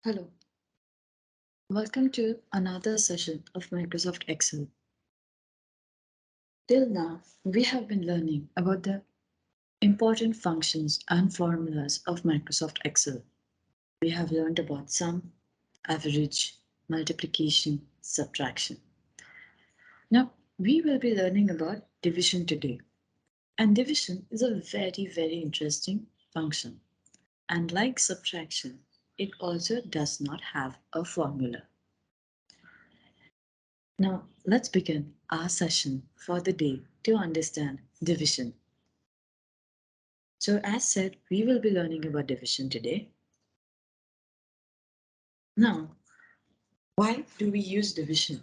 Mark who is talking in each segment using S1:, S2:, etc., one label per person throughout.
S1: Hello, welcome to another session of Microsoft Excel. Till now, we have been learning about the important functions and formulas of Microsoft Excel. We have learned about sum, average, multiplication, subtraction. Now, we will be learning about division today. And division is a very interesting function. And like subtraction, it also does not have a formula. Now, let's begin our session for the day to understand division. So, as said, we will be learning about division today. Now, why do we use division?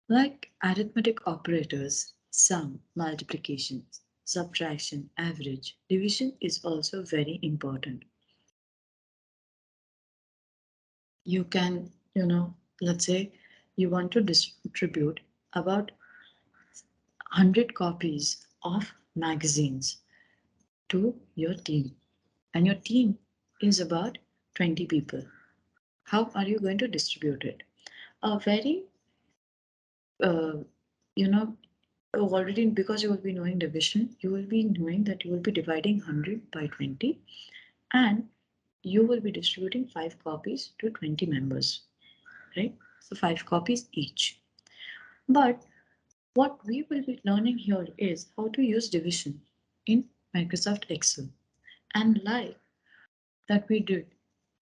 S1: Like arithmetic operators, sum, multiplication, subtraction, average, division is also very important. You can, let's say you want to distribute about 100 copies of magazines to your team, and your team is about 20 people. How are you going to distribute it? A very, uh, you know, already because you will be knowing division, you will be knowing that you will be dividing 100 by 20 and you will be distributing 5 copies to 20 members, right? So 5 copies each. But what we will be learning here is how to use division in Microsoft Excel. And like that we did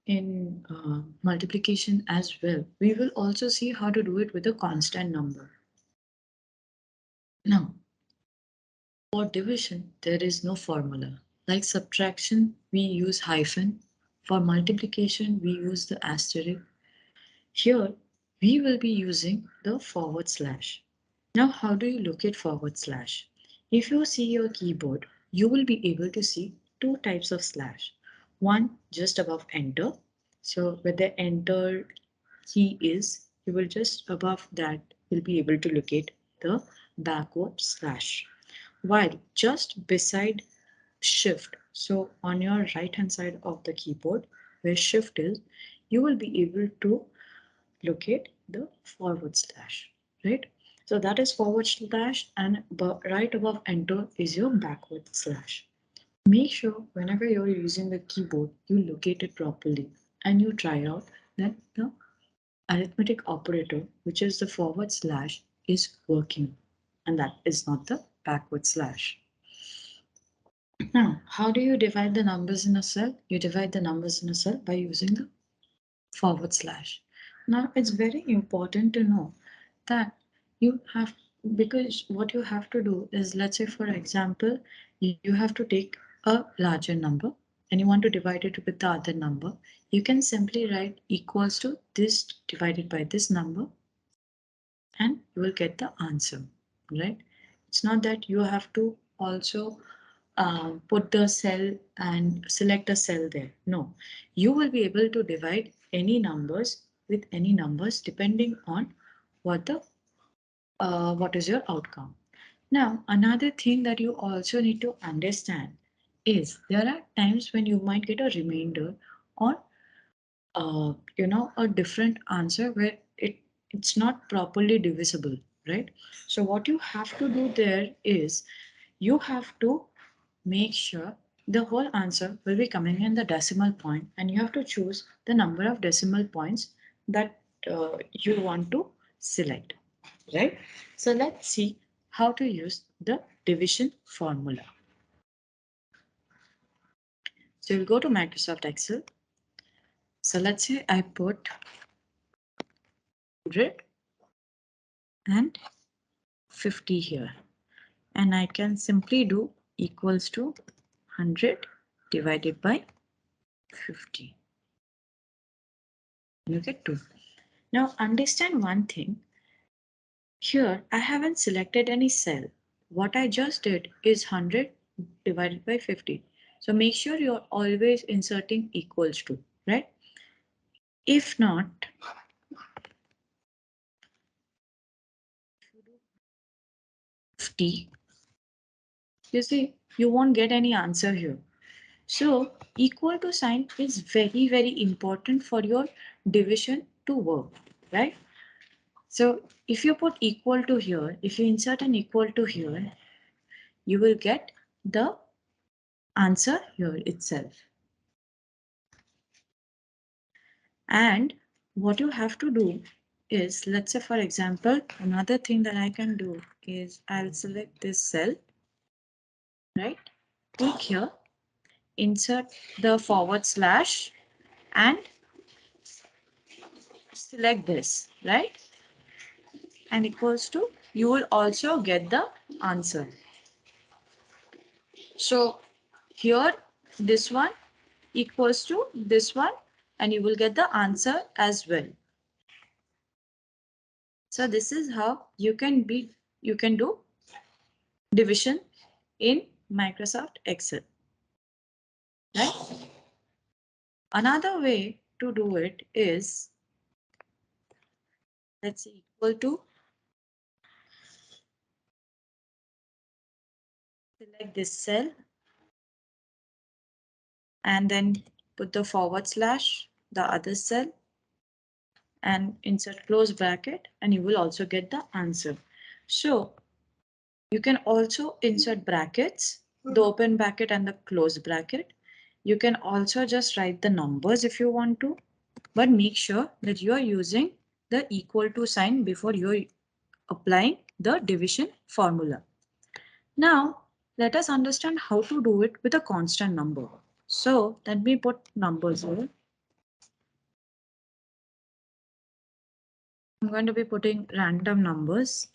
S1: in multiplication as well, we will also see how to do it with a constant number. Now, for division, there is no formula. Like subtraction, we use hyphen. For multiplication, we use the asterisk. Here, we will be using the forward slash. Now, how do you locate forward slash? If you see your keyboard, you will be able to see two types of slash. One just above enter. So where the enter key is, you will just above that will be able to locate the backward slash. While just beside shift, so on your right hand side of the keyboard where shift is, you will be able to locate the forward slash, right? So that is forward slash, and right above enter is your backward slash. Make sure whenever you're using the keyboard, you locate it properly and you try out that the arithmetic operator, which is the forward slash, is working and that is not the backward slash. Now, how do you divide the numbers in a cell? You divide the numbers in a cell by using the forward slash. Now, it's very important to know that you have, because what you have to do is, let's say, for example, you have to take a larger number and you want to divide it with the other number. You can simply write equals to this divided by this number and you will get the answer, right? It's not that you have to also put the cell and select a cell there. No, you will be able to divide any numbers with any numbers depending on what the what is your outcome. Now, another thing that you also need to understand is there are times when you might get a remainder or a different answer where it's not properly divisible, right? So what you have to do there is you have to make sure the whole answer will be coming in the decimal point and you have to choose the number of decimal points that you want to select, right? So let's see how to use the division formula. So we'll go to Microsoft Excel. So let's say I put 100 and 50 here, and I can simply do equals to 100 divided by 50. You get 2. Now understand one thing. Here I haven't selected any cell. What I just did is 100 divided by 50. So make sure you're always inserting equals to, right? If not, 50, you see, you won't get any answer here. So equal to sign is very, very important for your division to work, right? So if you put equal to here, if you insert an equal to here, you will get the answer here itself. And what you have to do is, let's say for example, another thing that I can do is I'll select this cell, right? Click here, insert the forward slash and select this, right? And equals to, you will also get the answer. So here this one equals to this one and you will get the answer as well. So this is how you can do division in Microsoft Excel, right? Another way to do it is, let's say equal to, select this cell and then put the forward slash, the other cell, and insert close bracket, and you will also get the answer. So you can also insert brackets, the open bracket and the close bracket. You can also just write the numbers if you want to, but make sure that you are using the equal to sign before you're applying the division formula. Now, let us understand how to do it with a constant number. So let me put numbers here. I'm going to be putting random numbers.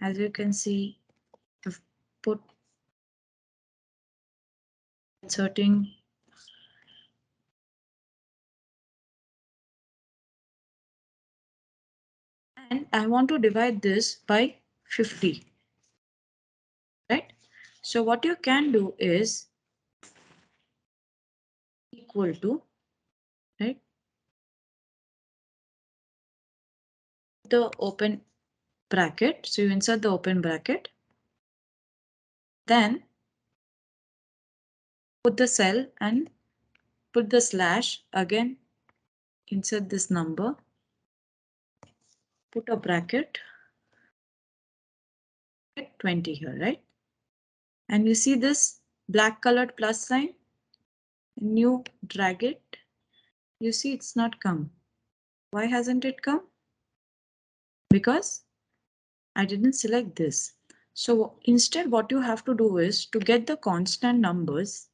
S1: As you can see, I've put inserting, and I want to divide this by 50, right? So what you can do is equal to, right, the open bracket. So you insert the open bracket, then put the cell and put the slash, again insert this number, put a bracket, 20 here, right? And you see this black colored plus sign, and you drag it, you see it's not come. Why hasn't it come? Because I didn't select this. So instead what you have to do is, to get the constant numbers,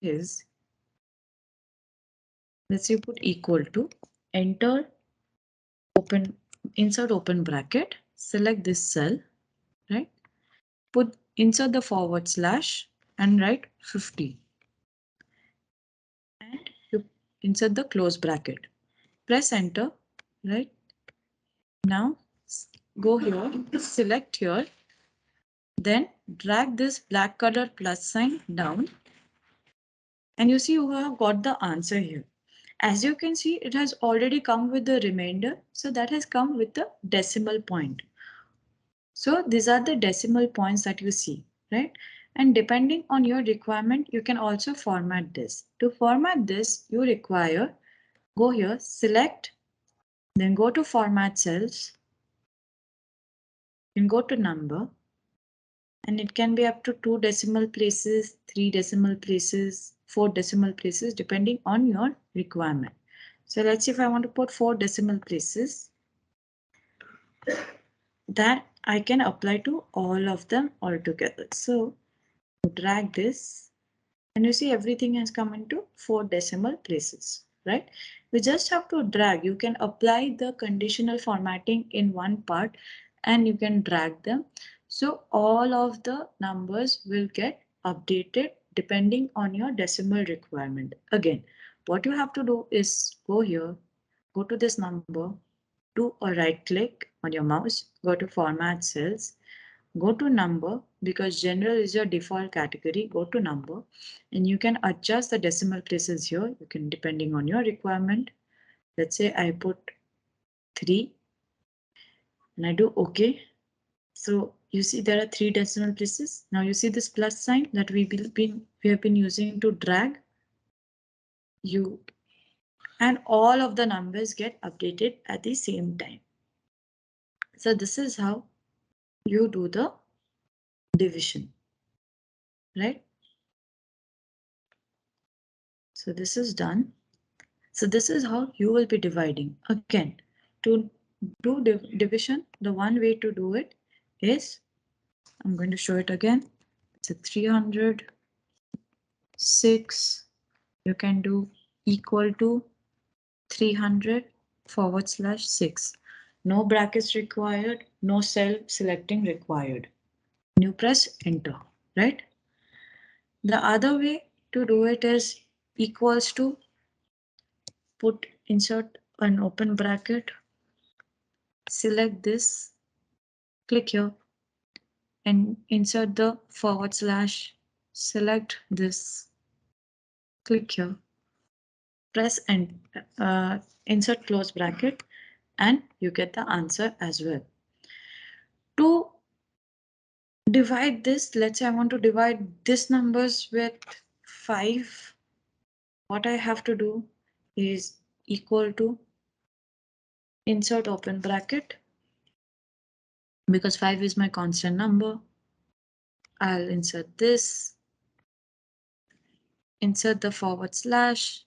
S1: is, let's say put equal to, enter, open, insert open bracket, select this cell, right? Put, insert the forward slash and write 50. And you insert the close bracket. Press enter, right? Now go here, select here, then drag this black color plus sign down, and you see you have got the answer here. As you can see, it has already come with the remainder, so that has come with the decimal point. So these are the decimal points that you see, right? And depending on your requirement, you can also format this. To format this, you require, go here, select, then go to format cells, then go to number, and it can be up to 2 decimal places, 3 decimal places, 4 decimal places, depending on your requirement. So let's see, if I want to put 4 decimal places, that I can apply to all of them all together. So drag this, and you see everything has come into 4 decimal places, right? We just have to drag. You can apply the conditional formatting in one part and you can drag them. So all of the numbers will get updated depending on your decimal requirement. Again, what you have to do is go here, go to this number, do a right click on your mouse, go to format cells, go to number, because general is your default category. Go to number and you can adjust the decimal places here. You can, depending on your requirement. Let's say I put 3 and I do OK. So you see there are 3 decimal places. Now you see this plus sign that we have been using to drag. And all of the numbers get updated at the same time. So this is how you do the division, right? So this is done. So this is how you will be dividing. Again, to do division, the one way to do it is, I'm going to show it again. It's a 306. You can do equal to 300/6. No brackets required, no cell selecting required. You press enter, right? The other way to do it is equals to, insert an open bracket, select this, click here and insert the /, select this, click here, press and insert close bracket, and you get the answer as well. To divide this, let's say I want to divide this numbers with 5. What I have to do is equal to, insert open bracket, because 5 is my constant number. I'll insert this, insert the /,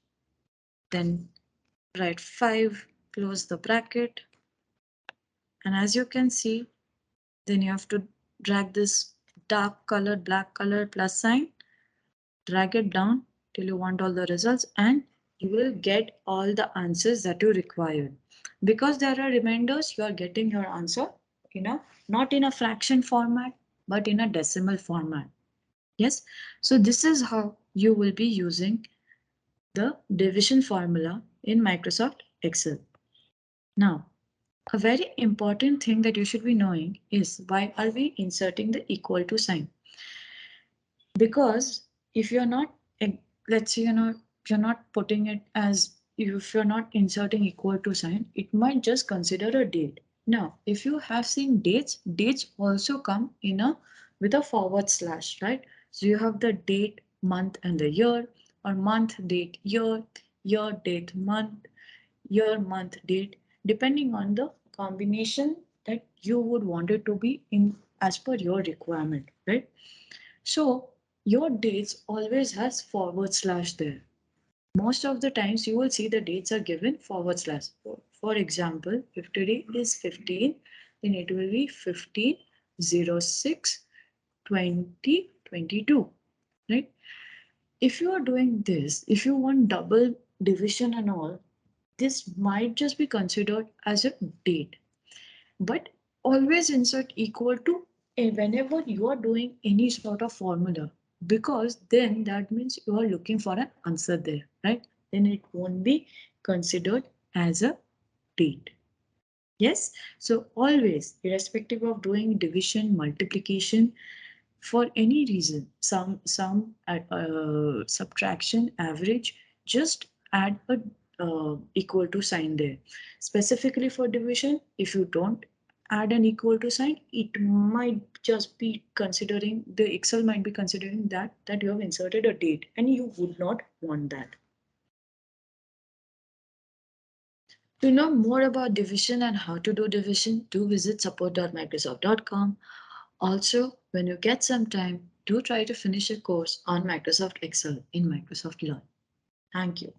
S1: then write 5, close the bracket. And as you can see, then you have to drag this dark colored, black colored plus sign, drag it down till you want all the results, and you will get all the answers that you required. Because there are reminders, you are getting your answer not in a fraction format, but in a decimal format. Yes, so this is how you will be using the division formula in Microsoft Excel. Now, a very important thing that you should be knowing is, why are we inserting the equal to sign? Because if you're not, let's say you're not putting it as, if you're not inserting equal to sign, it might just consider a date. Now, if you have seen dates also come with a /, right? So you have the date, month, and the year, or month, date, year, date, month, year, month, date, depending on the combination that you would want it to be in as per your requirement, right? So your dates always has / there. Most of the times you will see the dates are given /. For example, if today is 15, then it will be 15/06/2022, right? If you are doing this, if you want double division and all, this might just be considered as a date. But always insert equal to whenever you are doing any sort of formula, because then that means you are looking for an answer there, right? Then it won't be considered as a date. Yes, so always, irrespective of doing division, multiplication, for any reason, some subtraction, average, just add a equal to sign there. Specifically for division, if you don't add an equal to sign, it might just be considering, the Excel might be considering that you have inserted a date, and you would not want that. To know more about division and how to do division, do visit support.microsoft.com. Also, when you get some time, do try to finish a course on Microsoft Excel in Microsoft Learn. Thank you.